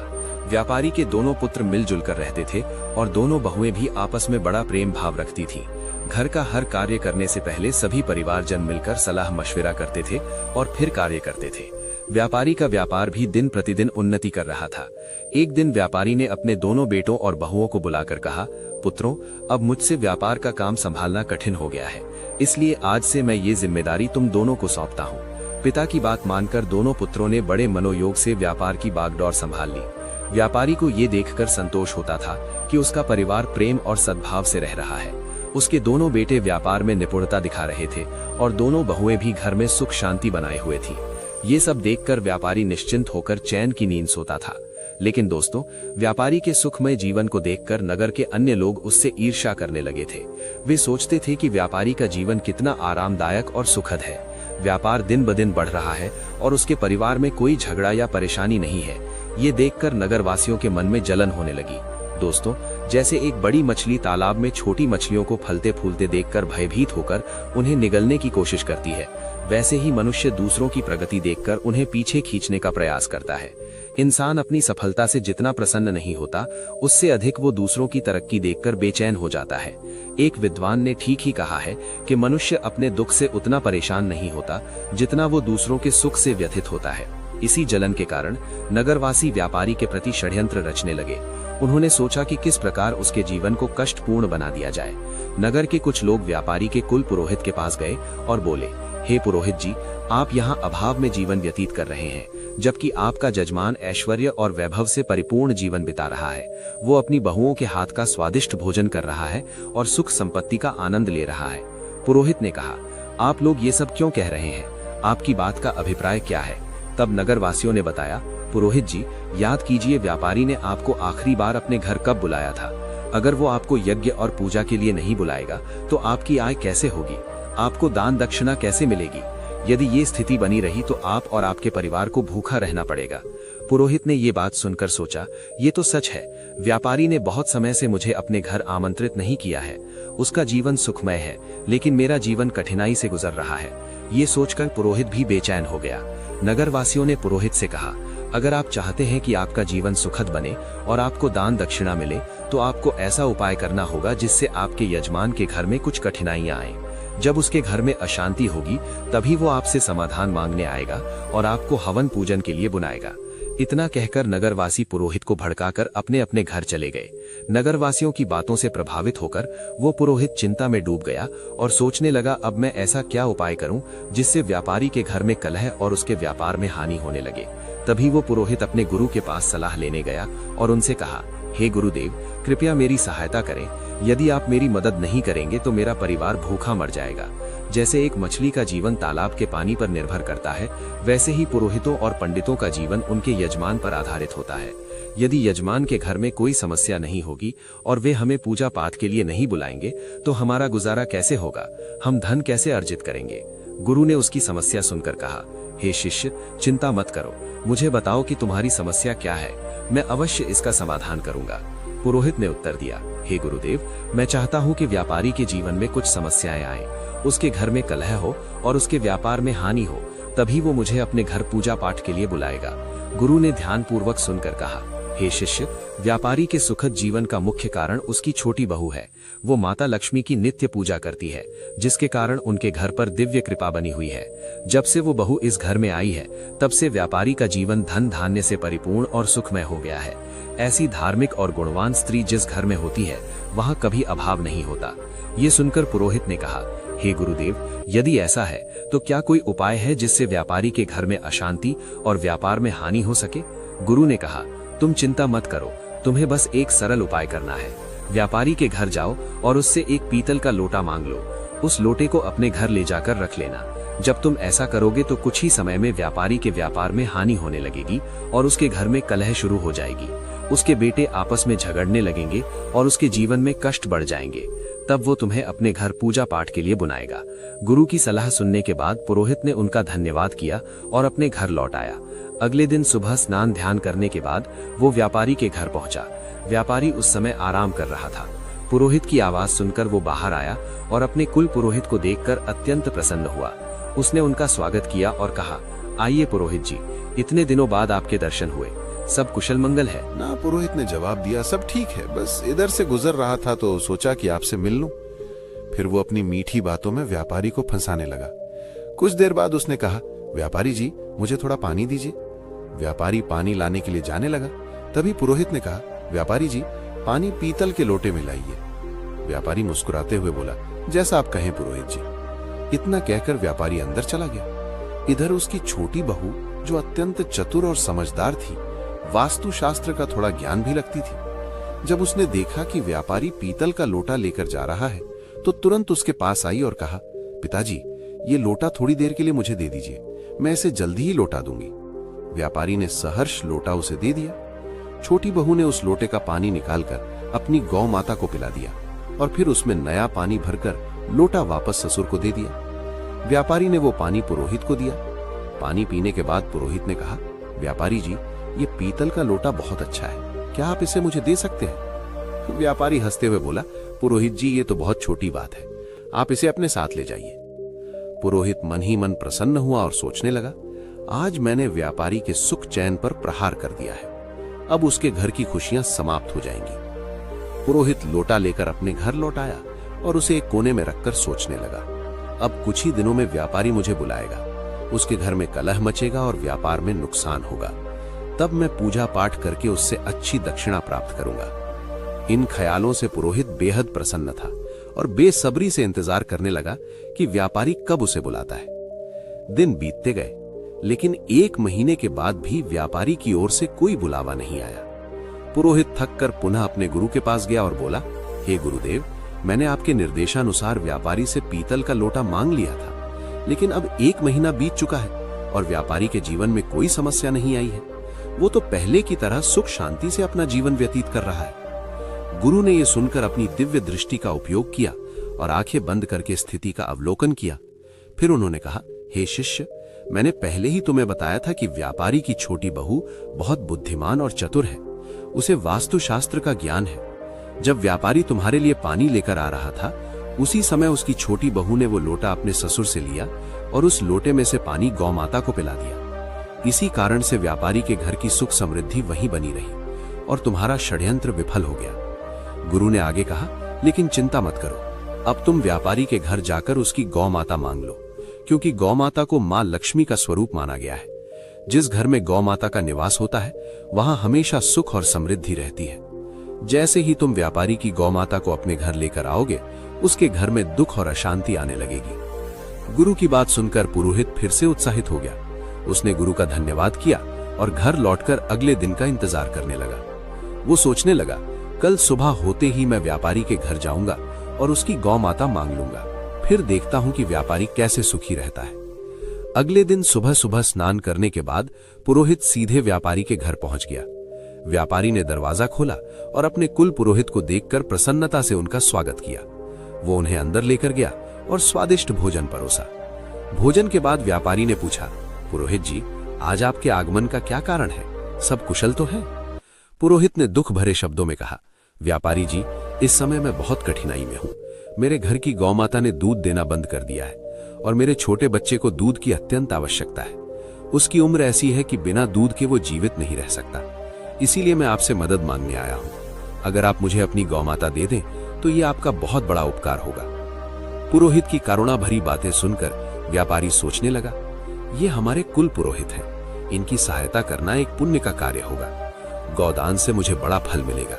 व्यापारी के दोनों पुत्र मिलजुल कर रहते थे और दोनों बहुएं भी आपस में बड़ा प्रेम भाव रखती थीं। घर का हर कार्य करने से पहले सभी परिवारजन मिलकर सलाह मशविरा करते थे और फिर कार्य करते थे। व्यापारी का व्यापार भी दिन प्रतिदिन उन्नति कर रहा था। एक दिन व्यापारी ने अपने दोनों बेटों और बहुओं को बुलाकर कहा, पुत्रों, अब मुझसे व्यापार का काम संभालना कठिन हो गया है, इसलिए आज से मैं ये जिम्मेदारी तुम दोनों को सौंपता हूँ। पिता की बात मानकर दोनों पुत्रों ने बड़े मनोयोग से व्यापार की बागडोर संभाल ली। व्यापारी को ये देखकर संतोष होता था कि उसका परिवार प्रेम और सद्भाव से रह रहा है। उसके दोनों बेटे व्यापार में निपुणता दिखा रहे थे और दोनों बहुएं भी घर में सुख शांति बनाए हुए थी। ये सब देखकर व्यापारी निश्चिंत होकर चैन की नींद सोता था। लेकिन दोस्तों, व्यापारी के सुखमय जीवन को देखकर नगर के अन्य लोग उससे ईर्ष्या करने लगे थे। वे सोचते थे कि व्यापारी का जीवन कितना आरामदायक और सुखद है। व्यापार दिन ब दिन बढ़ रहा है और उसके परिवार में कोई झगड़ा या परेशानी नहीं है। ये देखकर नगरवासियों के मन में जलन होने लगी। दोस्तों, जैसे एक बड़ी मछली तालाब में छोटी मछलियों को फलते फूलते देखकर भयभीत होकर उन्हें निगलने की कोशिश करती है, वैसे ही मनुष्य दूसरों की प्रगति देखकर उन्हें पीछे खींचने का प्रयास करता है। इंसान अपनी सफलता से जितना प्रसन्न नहीं होता, उससे अधिक वो दूसरों की तरक्की देखकर बेचैन हो जाता है। एक विद्वान ने ठीक ही कहा है कि मनुष्य अपने दुख से उतना परेशान नहीं होता जितना वो दूसरों के सुख से व्यथित होता है। इसी जलन के कारण नगरवासी व्यापारी के प्रति षड्यंत्र रचने लगे। उन्होंने सोचा कि किस प्रकार उसके जीवन को कष्टपूर्ण बना दिया जाए। नगर के कुछ लोग व्यापारी के कुल पुरोहित के पास गए और बोले, हे पुरोहित जी, आप यहाँ अभाव में जीवन व्यतीत कर रहे हैं, जबकि आपका जजमान ऐश्वर्य और वैभव से परिपूर्ण जीवन बिता रहा है। वो अपनी बहुओं के हाथ का स्वादिष्ट भोजन कर रहा है और सुख संपत्ति का आनंद ले रहा है। पुरोहित ने कहा, आप लोग ये सब क्यों कह रहे हैं? आपकी बात का अभिप्राय क्या है? तब नगरवासियों ने बताया, पुरोहित जी, याद कीजिए, व्यापारी ने आपको आखिरी बार अपने घर कब बुलाया था? अगर वो आपको यज्ञ और पूजा के लिए नहीं बुलाएगा तो आपकी आय कैसे होगी? आपको दान दक्षिणा कैसे मिलेगी? यदि ये स्थिति बनी रही तो आप और आपके परिवार को भूखा रहना पड़ेगा। पुरोहित ने ये बात सुनकर सोचा, ये तो सच है। व्यापारी ने बहुत समय से मुझे अपने घर आमंत्रित नहीं किया है। उसका जीवन सुखमय है, लेकिन मेरा जीवन कठिनाई से गुजर रहा है। ये सोचकर पुरोहित भी बेचैन हो गया। नगरवासियों ने पुरोहित से कहा, अगर आप चाहते हैं कि आपका जीवन सुखद बने और आपको दान दक्षिणा मिले, तो आपको ऐसा उपाय करना होगा जिससे आपके यजमान के घर में कुछ कठिनाइयां आए। जब उसके घर में अशांति होगी, तभी वो आपसे समाधान मांगने आएगा और आपको हवन पूजन के लिए बुलाएगा। इतना कहकर नगरवासी पुरोहित को भड़काकर अपने अपने घर चले गए। नगरवासियों की बातों से प्रभावित होकर वो पुरोहित चिंता में डूब गया और सोचने लगा, अब मैं ऐसा क्या उपाय करूं जिससे व्यापारी के घर में कलह और उसके व्यापार में हानि होने लगे। तभी वो पुरोहित अपने गुरु के पास सलाह लेने गया और उनसे कहा, हे गुरुदेव, कृपया मेरी सहायता करें। यदि आप मेरी मदद नहीं करेंगे तो मेरा परिवार भूखा मर जाएगा। जैसे एक मछली का जीवन तालाब के पानी पर निर्भर करता है, वैसे ही पुरोहितों और पंडितों का जीवन उनके यजमान पर आधारित होता है। यदि यजमान के घर में कोई समस्या नहीं होगी और वे हमें पूजा पाठ के लिए नहीं बुलाएंगे, तो हमारा गुजारा कैसे होगा? हम धन कैसे अर्जित करेंगे? गुरु ने उसकी समस्या सुनकर कहा, हे शिष्य, चिंता मत करो, मुझे बताओ कि तुम्हारी समस्या क्या है, मैं अवश्य इसका समाधान करूंगा। पुरोहित ने उत्तर दिया, हे गुरुदेव, मैं चाहता हूं कि व्यापारी के जीवन में कुछ समस्याएं आए, उसके घर में कलह हो और उसके व्यापार में हानि हो, तभी वो मुझे अपने घर पूजा पाठ के लिए बुलाएगा। गुरु ने ध्यानपूर्वक सुनकर कहा, हे शिष्य, व्यापारी के सुखद जीवन का मुख्य कारण उसकी छोटी बहू है। वो माता लक्ष्मी की नित्य पूजा करती है, जिसके कारण उनके घर पर दिव्य कृपा बनी हुई है। जब से वो बहू इस घर में आई है, तब से व्यापारी का जीवन धन धान्य से परिपूर्ण और सुखमय हो गया है। ऐसी धार्मिक और गुणवान स्त्री जिस घर में होती है, वहां कभी अभाव नहीं होता। ये सुनकर पुरोहित ने कहा, हे गुरुदेव, यदि ऐसा है तो क्या कोई उपाय है जिससे व्यापारी के घर में अशांति और व्यापार में हानि हो सके? गुरु ने कहा, तुम चिंता मत करो, तुम्हें बस एक सरल उपाय करना है। व्यापारी के घर जाओ और उससे एक पीतल का लोटा मांग लो। उस लोटे को अपने घर ले जाकर रख लेना। जब तुम ऐसा करोगे तो कुछ ही समय में व्यापारी के व्यापार में हानि होने लगेगी और उसके घर में कलह शुरू हो जाएगी। उसके बेटे आपस में झगड़ने लगेंगे और उसके जीवन में कष्ट बढ़ जाएंगे। तब वो तुम्हें अपने घर पूजा पाठ के लिए बुलाएगा। गुरु की सलाह सुनने के बाद पुरोहित ने उनका धन्यवाद किया और अपने घर लौट आया। अगले दिन सुबह स्नान ध्यान करने के बाद वो व्यापारी के घर पहुंचा। व्यापारी उस समय आराम कर रहा था। पुरोहित की आवाज सुनकर वो बाहर आया और अपने कुल पुरोहित को देखकर अत्यंत प्रसन्न हुआ। उसने उनका स्वागत किया और कहा, आइए पुरोहित जी, इतने दिनों बाद आपके दर्शन हुए, सब कुशल मंगल है? ना, पुरोहित ने जवाब दिया, सब ठीक है, बस इधर से गुजर रहा था तो सोचा कि आपसे मिल लूं। फिर वो अपनी मीठी बातों में व्यापारी को फंसाने लगा। कुछ देर बाद उसने कहा, व्यापारी जी मुझे थोड़ा पानी दीजिए। व्यापारी पानी लाने के लिए जाने लगा। तभी पुरोहित ने कहा, व्यापारी जी पानी पीतल के लोटे में लाइए। व्यापारी मुस्कुराते हुए बोला, जैसा आप कहें पुरोहित जी। इतना कहकर व्यापारी अंदर चला गया। इधर उसकी छोटी बहू, जो अत्यंत चतुर और समझदार थी, वास्तुशास्त्र का थोड़ा ज्ञान भी रखती थी, जब उसने देखा कि व्यापारी पीतल का लोटा लेकर जा रहा है तो तुरंत उसके पास आई और कहा, पिताजी ये लोटा थोड़ी देर के लिए मुझे दे दीजिए, मैं इसे जल्दी ही लौटा दूंगी। व्यापारी ने सहर्ष लोटा उसे दे दिया। छोटी बहू ने उस लोटे का पानी निकालकर अपनी गौ माता को पिला दिया और फिर उसमें नया पानी भरकर लोटा वापस ससुर को दे दिया। व्यापारी ने वो पानी पुरोहित को दिया। पानी पीने के बाद पुरोहित ने कहा, व्यापारी जी ये पीतल का लोटा बहुत अच्छा है, क्या आप इसे मुझे दे सकते हैं? व्यापारी हंसते हुए बोला, पुरोहित जी ये तो बहुत छोटी बात है, आप इसे अपने साथ ले जाइए। पुरोहित मन ही मन प्रसन्न हुआ और सोचने लगा, आज मैंने व्यापारी के सुख चैन पर प्रहार कर दिया है, अब उसके घर की खुशियां समाप्त हो जाएंगी। पुरोहित लोटा लेकर अपने घर लौट आया और उसे एक कोने में रखकर सोचने लगा, अब कुछ ही दिनों में व्यापारी मुझे बुलाएगा, उसके घर में कलह मचेगा और व्यापार में नुकसान होगा, तब मैं पूजा पाठ करके उससे अच्छी दक्षिणा प्राप्त करूंगा। इन ख्यालों से पुरोहित बेहद प्रसन्न था और बेसब्री से इंतजार करने लगा कि व्यापारी कब उसे बुलाता है। दिन बीतते गए, लेकिन 1 महीने के बाद भी व्यापारी की ओर से कोई बुलावा नहीं आया। पुरोहित थक कर पुनः अपने गुरु के पास गया और बोला, हे गुरुदेव, मैंने आपके निर्देशानुसार व्यापारी से पीतल का लोटा मांग लिया था, लेकिन अब 1 महीना बीत चुका है और व्यापारी के जीवन में कोई समस्या नहीं आई है। वो तो पहले की तरह सुख शांति से अपना जीवन व्यतीत कर रहा है। गुरु ने यह सुनकर अपनी दिव्य दृष्टि का उपयोग किया और आंखें बंद करके स्थिति का अवलोकन किया। फिर उन्होंने कहा, हे शिष्य, मैंने पहले ही तुम्हें बताया था कि व्यापारी की छोटी बहू बहुत बुद्धिमान और चतुर है, उसे वास्तुशास्त्र का ज्ञान है। जब व्यापारी तुम्हारे लिए पानी लेकर आ रहा था, उसी समय उसकी छोटी बहू ने वो लोटा अपने ससुर से लिया और उस लोटे में से पानी गौ माता को पिला दिया। इसी कारण से व्यापारी के घर की सुख समृद्धि वहीं बनी रही और तुम्हारा षड्यंत्र विफल हो गया। गुरु ने आगे कहा, लेकिन चिंता मत करो, अब तुम व्यापारी के घर जाकर उसकी गौ माता मांग लो, क्योंकि गौ माता को मां लक्ष्मी का स्वरूप माना गया है। जिस घर में गौ माता का निवास होता है, वहां हमेशा सुख और समृद्धि रहती है। जैसे ही तुम व्यापारी की गौ माता को अपने घर लेकर आओगे, उसके घर में दुख और अशांति आने लगेगी। गुरु की बात सुनकर पुरोहित फिर से उत्साहित हो गया। उसने गुरु का धन्यवाद किया और घर लौटकर अगले दिन का इंतजार करने लगा। वो सोचने लगा, कल सुबह होते ही मैं व्यापारी के घर जाऊंगा और उसकी गौ माता मांग लूंगा, फिर देखता हूं कि व्यापारी कैसे सुखी रहता है। अगले दिन सुबह सुबह स्नान करने के बाद पुरोहित सीधे व्यापारी के घर पहुंच गया। व्यापारी ने दरवाजा खोला और अपने कुल पुरोहित को देखकर प्रसन्नता से उनका स्वागत किया। वो उन्हें अंदर लेकर गया और स्वादिष्ट भोजन परोसा। भोजन के बाद व्यापारी ने पूछा, पुरोहित जी, आज आपके आगमन का क्या कारण है? सब कुशल तो है? पुरोहित ने दुख भरे शब्दों में कहा, व्यापारी जी, इस समय मैं बहुत कठिनाई में हूं। मेरे घर की गौ माता ने दूध देना बंद कर दिया है और मेरे छोटे बच्चे को दूध की अत्यंत आवश्यकता है। उसकी उम्र ऐसी है कि बिना दूध के वो जीवित नहीं रह सकता। इसीलिए मैं आपसे मदद मांगने आया हूं। अगर आप मुझे अपनी गौ माता दे दें तो ये आपका बहुत बड़ा उपकार होगा। पुरोहित की करुणा भरी बातें सुनकर व्यापारी सोचने लगा, ये हमारे कुल पुरोहित हैं, इनकी सहायता करना एक पुण्य का कार्य होगा, गौदान से मुझे बड़ा फल मिलेगा।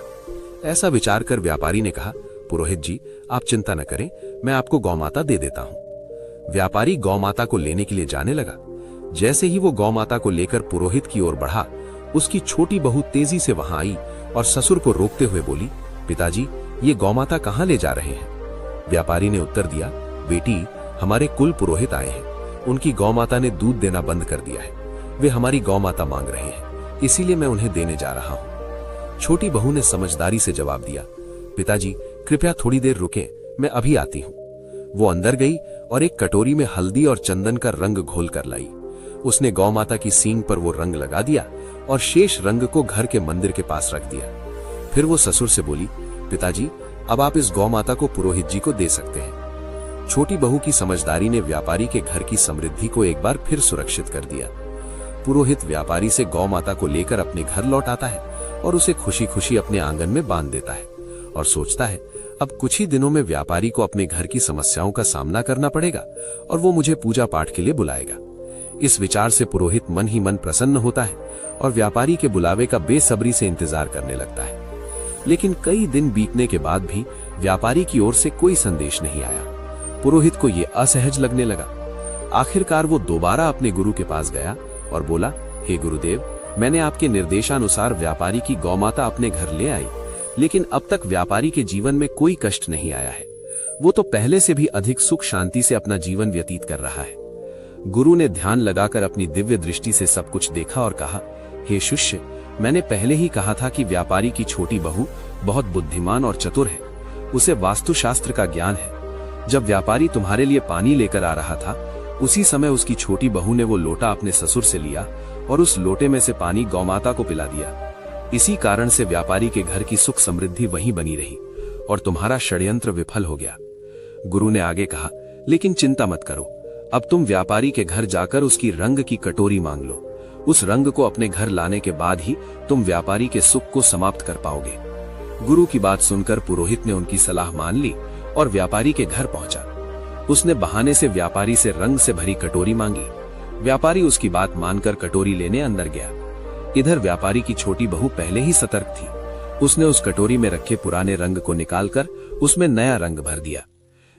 ऐसा विचार कर व्यापारी ने कहा, पुरोहित जी आप चिंता न करें, मैं आपको गौमाता दे देता हूं। व्यापारी गौमाता को लेने के लिए जाने लगा। जैसे ही वो गौमाता को लेकर पुरोहित की ओर बढ़ा, उसकी छोटी बहू तेजी से वहां आई और ससुर को रोकते हुए बोली, पिताजी ये गौमाता कहां ले जा रहे हैं? व्यापारी ने उत्तर दिया, बेटी हमारे कुल पुरोहित आए हैं, उनकी गौमाता ने दूध देना बंद कर दिया है, वे हमारी गौमाता मांग रहे हैं, इसीलिए मैं उन्हें देने जा रहा हूं। छोटी बहू ने समझदारी से जवाब दिया, पिताजी कृपया थोड़ी देर रुकें, मैं अभी आती हूं। वो अंदर गई और एक कटोरी में हल्दी और चंदन का रंग घोल कर लाई। उसने गौमाता की सींग पर वो रंग लगा दिया और शेष रंग को घर के मंदिर के पास रख दिया। फिर वो ससुर से बोली, पिताजी अब आप इस गौमाता को पुरोहित जी को दे सकते हैं। छोटी बहू की समझदारी ने व्यापारी के घर की समृद्धि को एक बार फिर सुरक्षित कर दिया। पुरोहित व्यापारी से गौ माता को लेकर अपने घर लौट आता है और उसे खुशी खुशी अपने आंगन में बांध देता है और सोचता है अब कुछ ही दिनों में व्यापारी को अपने घर की समस्याओं का सामना करना पड़ेगा और वो मुझे पूजा पाठ के लिए बुलाएगा। इस विचार से पुरोहित मन ही मन प्रसन्न होता है और व्यापारी के बुलावे का बेसब्री से इंतजार करने लगता है। लेकिन कई दिन बीतने के बाद भी व्यापारी की ओर से कोई संदेश नहीं आया। पुरोहित को यह असहज लगने लगा। आखिरकार वो दोबारा अपने गुरु के पास गया और बोला, हे गुरुदेव, मैंने आपके निर्देशानुसार व्यापारी की गौमाता अपने घर ले आई, लेकिन अब तक व्यापारी के जीवन में कोई कष्ट नहीं आया है। वो तो पहले से भी अधिक सुख शांति से अपना जीवन व्यतीत कर रहा है। गुरु ने ध्यान लगाकर अपनी दिव्य दृष्टि से सब कुछ देखा और कहा, हे शिष्य, मैंने पहले ही कहा था कि व्यापारी की छोटी बहू बहुत बुद्धिमान और चतुर है। उसे वास्तुशास्त्र का ज्ञान है। जब व्यापारी तुम्हारे लिए पानी लेकर आ रहा था, उसी समय उसकी छोटी बहू ने वो लोटा अपने ससुर से लिया और उस लोटे में से पानी गौमाता को पिला दिया। इसी कारण से व्यापारी के घर की सुख समृद्धि वहीं बनी रही और तुम्हारा षड्यंत्र विफल हो गया। गुरु ने आगे कहा, लेकिन चिंता मत करो, अब तुम व्यापारी के घर जाकर उसकी रंग की कटोरी मांग लो। उस रंग को अपने घर लाने के बाद ही तुम व्यापारी के सुख को समाप्त कर पाओगे। गुरु की बात सुनकर पुरोहित ने उनकी सलाह मान ली और व्यापारी के घर पहुंचा। उसने बहाने से व्यापारी से रंग से भरी कटोरी मांगी। व्यापारी उसकी बात मानकर कटोरी लेने अंदर गया। इधर व्यापारी की छोटी बहू पहले ही सतर्क थी। उसने उस कटोरी में रखे पुराने रंग को निकालकर उसमें नया रंग भर दिया।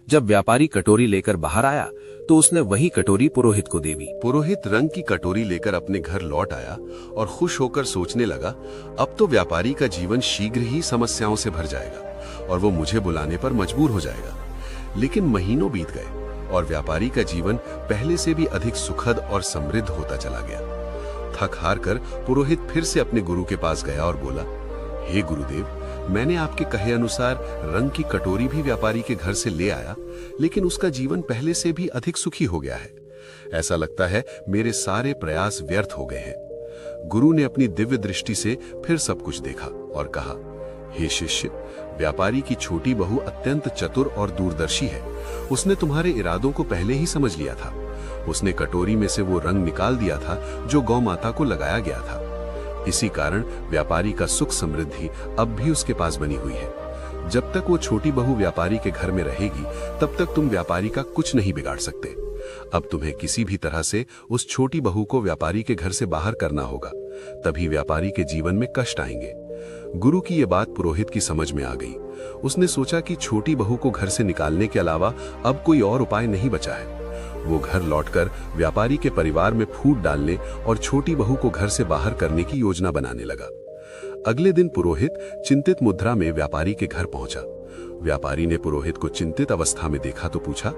जब व्यापारी कटोरी लेकर बाहर आया तो उसने वही कटोरी पुरोहित को दे दी। पुरोहित रंग की कटोरी लेकर अपने घर लौट आया और खुश होकर सोचने लगा, अब तो व्यापारी का जीवन शीघ्र ही समस्याओं से भर जाएगा और वो मुझे बुलाने पर मजबूर हो जाएगा। लेकिन महीनों बीत गए और व्यापारी का जीवन पहले से भी अधिक सुखद और समृद्ध होता चला गया। थक हार कर पुरोहित फिर से अपने गुरु के पास गया और बोला, हे गुरुदेव, मैंने आपके कहे अनुसार रंग की कटोरी भी व्यापारी के घर से ले आया, लेकिन उसका जीवन पहले से भी अधिक सुखी हो गया है। ऐसा लगता है मेरे सारे प्रयास व्यर्थ हो गए हैं। गुरु ने अपनी दिव्य दृष्टि से फिर सब कुछ देखा और कहा, हे शिष्य, व्यापारी की छोटी बहू अत्यंत चतुर और दूरदर्शी है। उसने तुम्हारे इरादों को पहले ही समझ लिया था। उसने कटोरी में से वो रंग निकाल दिया था जो गौ माता को लगाया गया था। इसी कारण व्यापारी का सुख समृद्धि अब भी उसके पास बनी हुई है। जब तक वो छोटी बहू व्यापारी के घर में रहेगी, तब तक तुम व्यापारी का कुछ नहीं बिगाड़ सकते। अब तुम्हें किसी भी तरह से उस छोटी बहू को व्यापारी के घर से बाहर करना होगा, तभी व्यापारी के जीवन में कष्ट आएंगे। गुरु की ये बात पुरोहित की समझ में आ गई। उसने सोचा कि छोटी बहू को घर से निकालने के अलावा अब कोई और उपाय नहीं बचा है। वो घर लौटकर व्यापारी के परिवार में फूट डालने और छोटी बहू को घर से बाहर करने की योजना बनाने लगा। अगले दिन पुरोहित चिंतित मुद्रा में व्यापारी के घर पहुंचा। व्यापारी ने पुरोहित को चिंतित अवस्था में देखा तो पूछा,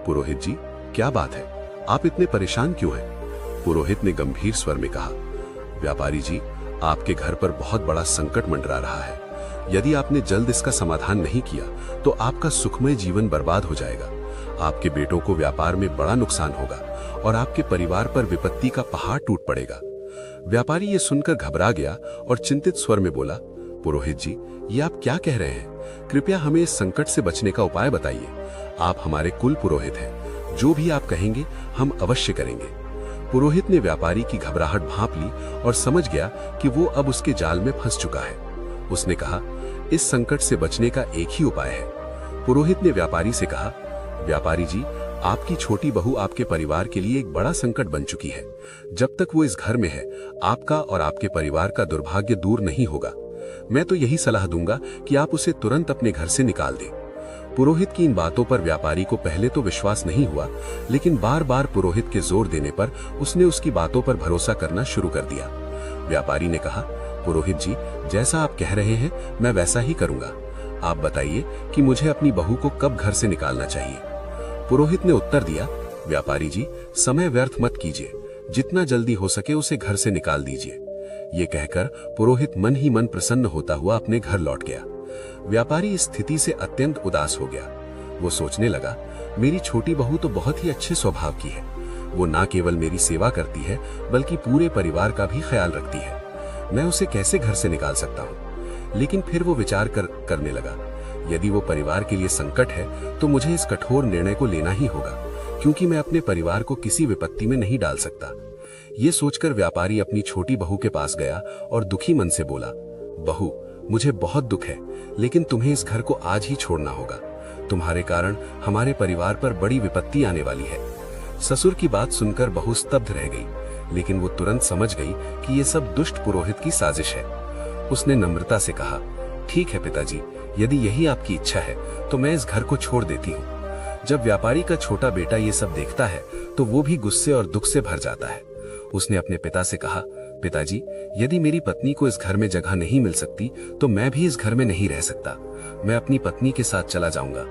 पुरोहित जी, क्या बात है? आप इतने परेशान क्यों हैं? पुरोहित ने गंभीर स्वर में कहा, व्यापारी जी, आपके घर पर बहुत बड़ा संकट मंडरा रहा है। यदि आपने जल्द इसका समाधान नहीं किया तो आपका सुखमय जीवन बर्बाद हो जाएगा। आपके बेटों को व्यापार में बड़ा नुकसान होगा और आपके परिवार पर विपत्ति का पहाड़ टूट पड़ेगा। व्यापारी ये सुनकर घबरा गया और चिंतित स्वर में बोला, पुरोहित जी, ये आप क्या कह रहे हैं? कृपया हमें इस संकट से बचने का उपाय बताइए। आप हमारे कुल पुरोहित हैं। जो भी आप कहेंगे हम अवश्य करेंगे। पुरोहित ने व्यापारी की घबराहट भांप ली और समझ गया कि वो अब उसके जाल में फंस चुका है। उसने कहा, इस संकट से बचने का एक ही उपाय है। पुरोहित ने व्यापारी से कहा, व्यापारी जी, आपकी छोटी बहू आपके परिवार के लिए एक बड़ा संकट बन चुकी है। जब तक वो इस घर में है, आपका और आपके परिवार का दुर्भाग्य दूर नहीं होगा। मैं तो यही सलाह दूंगा कि आप उसे तुरंत अपने घर से निकाल दें। पुरोहित की इन बातों पर व्यापारी को पहले तो विश्वास नहीं हुआ, लेकिन बार बार पुरोहित के जोर देने पर उसने उसकी बातों पर भरोसा करना शुरू कर दिया। व्यापारी ने कहा, पुरोहित जी, जैसा आप कह रहे हैं मैं वैसा ही करूंगा। आप बताइए कि मुझे अपनी बहू को कब घर से निकालना चाहिए? पुरोहित ने उत्तर दिया, व्यापारी जी, समय व्यर्थ मत कीजिए। जितना जल्दी हो सके उसे घर से निकाल दीजिए। ये कहकर पुरोहित मन ही मन प्रसन्न होता हुआ अपने घर लौट गया। व्यापारी इस स्थिति से अत्यंत उदास हो गया। वो सोचने लगा, मेरी छोटी बहू तो बहुत ही अच्छे स्वभाव की है। वो ना केवल मेरी सेवा करती है बल्कि पूरे परिवार का भी ख्याल रखती है। मैं उसे कैसे घर से निकाल सकता हूँ? लेकिन फिर वो विचार करने लगा, यदि वो परिवार के लिए संकट है तो मुझे इस कठोर निर्णय को लेना ही होगा, क्योंकि मैं अपने परिवार को किसी विपत्ति में नहीं डाल सकता। ये सोचकर व्यापारी अपनी छोटी बहू के पास गया और दुखी मन से बोला, बहू, मुझे बहुत दुख है, लेकिन तुम्हें इस घर को आज ही छोड़ना होगा। तुम्हारे कारण हमारे परिवार पर बड़ी विपत्ति आने वाली है। ससुर की बात सुनकर बहू स्तब्ध रह गई, लेकिन वो तुरंत समझ गई कि ये सब दुष्ट पुरोहित की साजिश है। उसने नम्रता से कहा, ठीक है पिताजी, यदि यही आपकी इच्छा है तो मैं इस घर को छोड़ देती हूँ। जब व्यापारी का छोटा बेटा ये सब देखता है तो वो भी गुस्से और दुख से भर जाता है। उसने अपने पिता से कहा, पिताजी, यदि मेरी पत्नी को इस घर में जगह नहीं मिल सकती तो मैं भी इस घर में नहीं रह सकता। मैं अपनी पत्नी के साथ चला जाऊंगा।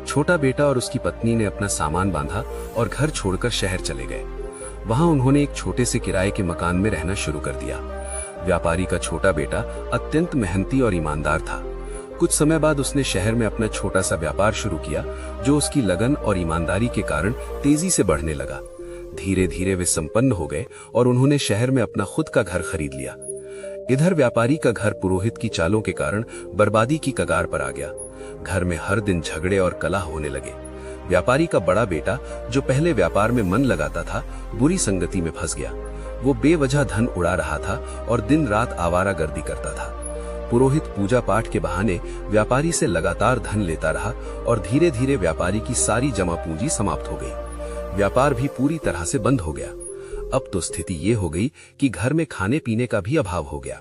छोटा बेटा और उसकी पत्नी ने अपना सामान बांधा और घर छोड़कर शहर चले गए। वहां उन्होंने एक छोटे से किराए के मकान में रहना शुरू कर दिया। व्यापारी का छोटा बेटा अत्यंत मेहनती और ईमानदार था। कुछ समय बाद उसने शहर में अपना छोटा सा व्यापार शुरू किया, जो उसकी लगन और ईमानदारी के कारण तेजी से बढ़ने लगा। धीरे धीरे वे संपन्न हो गए और उन्होंने शहर में अपना खुद का घर खरीद लिया। इधर व्यापारी का घर पुरोहित की चालों के कारण बर्बादी की कगार पर आ गया। घर में हर दिन झगड़े और कलह होने लगे। व्यापारी का बड़ा बेटा, जो पहले व्यापार में मन लगाता था, बुरी संगति में फंस गया। वो बेवजह धन उड़ा रहा था और दिन रात आवारागर्दी करता था। पुरोहित पूजा पाठ के बहाने व्यापारी से लगातार धन लेता रहा और धीरे धीरे व्यापारी की सारी जमा पूंजी समाप्त हो गई। व्यापार भी पूरी तरह से बंद हो गया। अब तो स्थिति ये हो गई कि घर में खाने पीने का भी अभाव हो गया।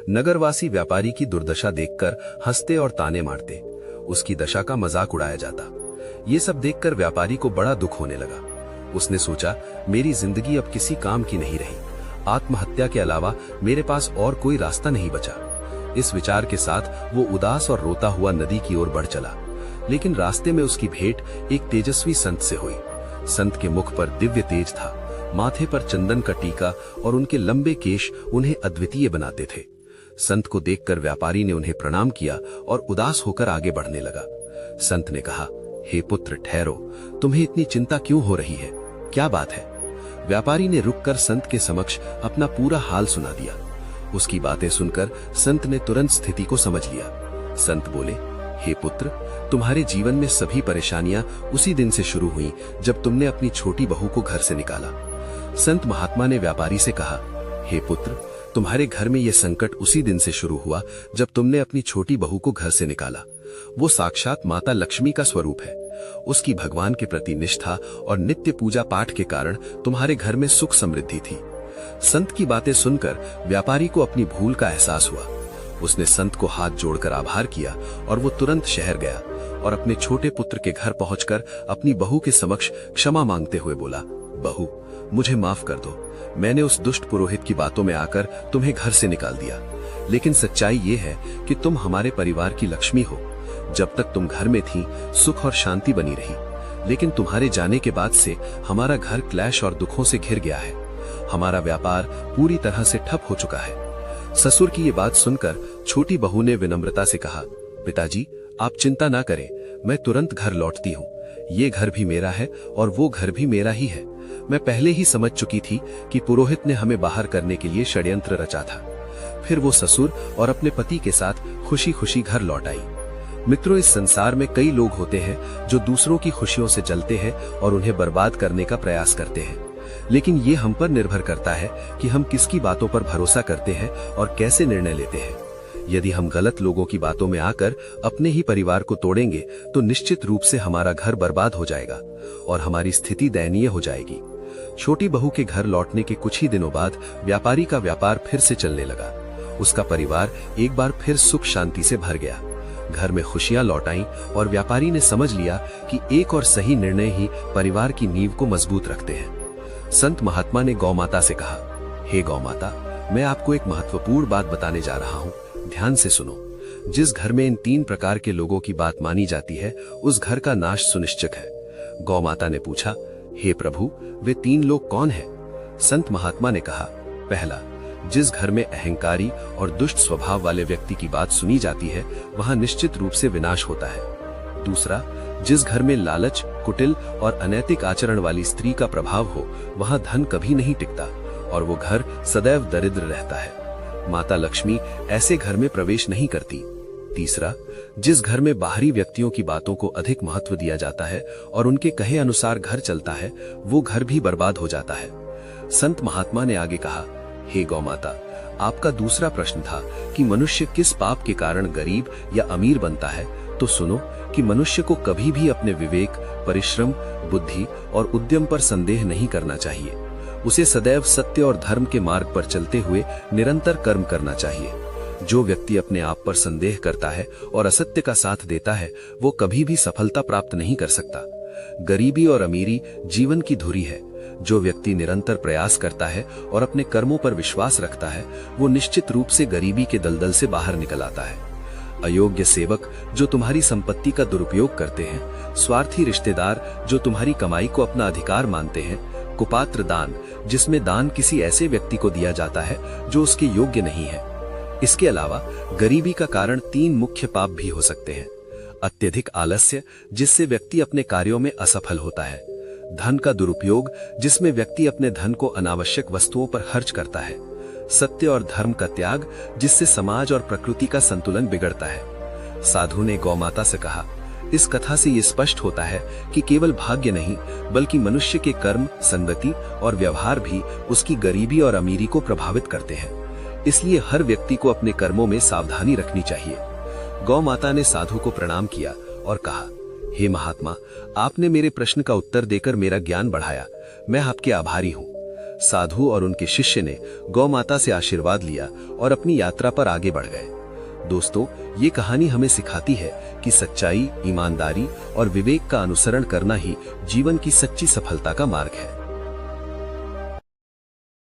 नगरवासी व्यापारी की दुर्दशा देखकर हंसते और ताने मारते। उसकी दशा का मजाक उड़ाया जाता। ये सब देखकर व्यापारी को बड़ा दुख होने लगा। उसने सोचा, मेरी जिंदगी अब किसी काम की नहीं रही। आत्महत्या के अलावा मेरे पास और कोई रास्ता नहीं बचा। इस विचार के साथ वो उदास और रोता हुआ नदी की ओर बढ़ चला। लेकिन रास्ते में उसकी भेंट एक तेजस्वी संत से हुई। संत के मुख पर दिव्य तेज था, माथे पर चंदन का टीका और उनके लंबे केश उन्हें अद्वितीय बनाते थे। संत को देखकर व्यापारी ने उन्हें प्रणाम किया और उदास होकर आगे बढ़ने लगा। संत ने कहा, हे पुत्र, ठहरो, तुम्हें इतनी चिंता क्यों हो रही है? क्या बात है? व्यापारी ने रुककर संत के समक्ष अपना पूरा हाल सुना दिया। उसकी बातें सुनकर संत ने तुरंत स्थिति को समझ लिया। संत बोले, हे पुत्र, तुम्हारे जीवन में सभी परेशानियां उसी दिन से शुरू हुई जब तुमने अपनी छोटी बहू को घर से निकाला। संत महात्मा ने व्यापारी से कहा, हे पुत्र, तुम्हारे घर में यह संकट उसी दिन से शुरू हुआ जब तुमने अपनी छोटी बहू को घर से निकाला। वो साक्षात माता लक्ष्मी का स्वरूप है। उसकी भगवान के प्रति निष्ठा और नित्य पूजा पाठ के कारण तुम्हारे घर में सुख समृद्धि थी। संत की बातें सुनकर व्यापारी को अपनी भूल का एहसास हुआ। उसने संत को हाथ जोड़कर आभार किया और वो तुरंत शहर गया और अपने छोटे पुत्र के घर पहुंचकर अपनी बहू के समक्ष क्षमा मांगते हुए बोला, बहू, मुझे माफ कर दो। मैंने उस दुष्ट पुरोहित की बातों में आकर तुम्हें घर से निकाल दिया, लेकिन सच्चाई ये है कि तुम हमारे परिवार की लक्ष्मी हो। जब तक तुम घर में थी, सुख और शांति बनी रही, लेकिन तुम्हारे जाने के बाद से हमारा घर क्लेश और दुखों से घिर गया है। हमारा व्यापार पूरी तरह से ठप हो चुका है। ससुर की ये बात सुनकर छोटी बहू ने विनम्रता से कहा, पिताजी, आप चिंता ना करें, मैं तुरंत घर लौटती हूँ। ये घर भी मेरा है और वो घर भी मेरा ही है। मैं पहले ही समझ चुकी थी कि पुरोहित ने हमें बाहर करने के लिए षड्यंत्र रचा था। फिर वो ससुर और अपने पति के साथ खुशी खुशी घर लौट आई। मित्रों, इस संसार में कई लोग होते हैं जो दूसरों की खुशियों से जलते हैं और उन्हें बर्बाद करने का प्रयास करते हैं, लेकिन ये हम पर निर्भर करता है कि हम किसकी बातों पर भरोसा करते हैं और कैसे निर्णय लेते हैं। यदि हम गलत लोगों की बातों में आकर अपने ही परिवार को तोड़ेंगे तो निश्चित रूप से हमारा घर बर्बाद हो जाएगा और हमारी स्थिति दयनीय हो जाएगी। छोटी बहू के घर लौटने के कुछ ही दिनों बाद व्यापारी का व्यापार फिर से चलने लगा। उसका परिवार एक बार फिर सुख शांति से भर गया। घर में खुशियां लौट आईं और व्यापारी ने समझ लिया कि एक और सही निर्णय ही परिवार की नींव को मजबूत रखते हैं। संत महात्मा ने गौमाता से कहा, हे गौमाता, मैं आपको एक महत्वपूर्ण बात बताने जा रहा हूँ, ध्यान से सुनो। जिस घर में इन 3 प्रकार के लोगों की बात मानी जाती है, उस घर का नाश सुनिश्चित है। गौमाता ने पूछा, हे प्रभु, वे 3 लोग कौन हैं? संत महात्मा ने कहा, पहला, जिस घर में अहंकारी और दुष्ट स्वभाव वाले व्यक्ति की बात सुनी जाती है, वहां निश्चित रूप से विनाश होता है। दूसरा, जिस घर में लालच, कुटिल और अनैतिक आचरण वाली स्त्री का प्रभाव हो, वहां धन कभी नहीं टिकता और वो घर सदैव दरिद्र रहता है। माता लक्ष्मी ऐसे घर में प्रवेश नहीं करती। तीसरा, जिस घर में बाहरी व्यक्तियों की बातों को अधिक महत्व दिया जाता है और उनके कहे अनुसार घर चलता है, वो घर भी बर्बाद हो जाता है। संत महात्मा ने आगे कहा, हे गौ माता, आपका दूसरा प्रश्न था कि मनुष्य किस पाप के कारण गरीब या अमीर बनता है। तो सुनो कि मनुष्य को कभी भी अपने विवेक, परिश्रम, बुद्धि और उद्यम पर संदेह नहीं करना चाहिए। उसे सदैव सत्य और धर्म के मार्ग पर चलते हुए निरंतर कर्म करना चाहिए। जो व्यक्ति अपने आप पर संदेह करता है और असत्य का साथ देता है, वो कभी भी सफलता प्राप्त नहीं कर सकता। गरीबी और अमीरी जीवन की धुरी है। जो व्यक्ति निरंतर प्रयास करता है और अपने कर्मों पर विश्वास रखता है, वो निश्चित रूप से गरीबी के दलदल से बाहर निकल आता है। अयोग्य सेवक जो तुम्हारी संपत्ति का दुरुपयोग करते हैं, स्वार्थी रिश्तेदार जो तुम्हारी कमाई को अपना अधिकार मानते हैं, कुपात्र दान जिसमें दान किसी ऐसे व्यक्ति को दिया जाता है जो उसके योग्य नहीं है। इसके अलावा गरीबी का कारण 3 मुख्य पाप भी हो सकते हैं। अत्यधिक आलस्य जिससे व्यक्ति अपने कार्यों में असफल होता है, धन का दुरुपयोग जिसमें व्यक्ति अपने धन को अनावश्यक वस्तुओं पर खर्च करता है, सत्य और धर्म का त्याग जिससे समाज और प्रकृति का संतुलन बिगड़ता है। साधु ने गौमाता से कहा, इस कथा से ये स्पष्ट होता है कि केवल भाग्य नहीं बल्कि मनुष्य के कर्म, संगति और व्यवहार भी उसकी गरीबी और अमीरी को प्रभावित करते हैं। इसलिए हर व्यक्ति को अपने कर्मों में सावधानी रखनी चाहिए। गौ माता ने साधु को प्रणाम किया और कहा, हे महात्मा, आपने मेरे प्रश्न का उत्तर देकर मेरा ज्ञान बढ़ाया। मैं आपके आभारी हूँ। साधु और उनके शिष्य ने गौ माता से आशीर्वाद लिया और अपनी यात्रा पर आगे बढ़ गए। दोस्तों, ये कहानी हमें सिखाती है कि सच्चाई, ईमानदारी और विवेक का अनुसरण करना ही जीवन की सच्ची सफलता का मार्ग है।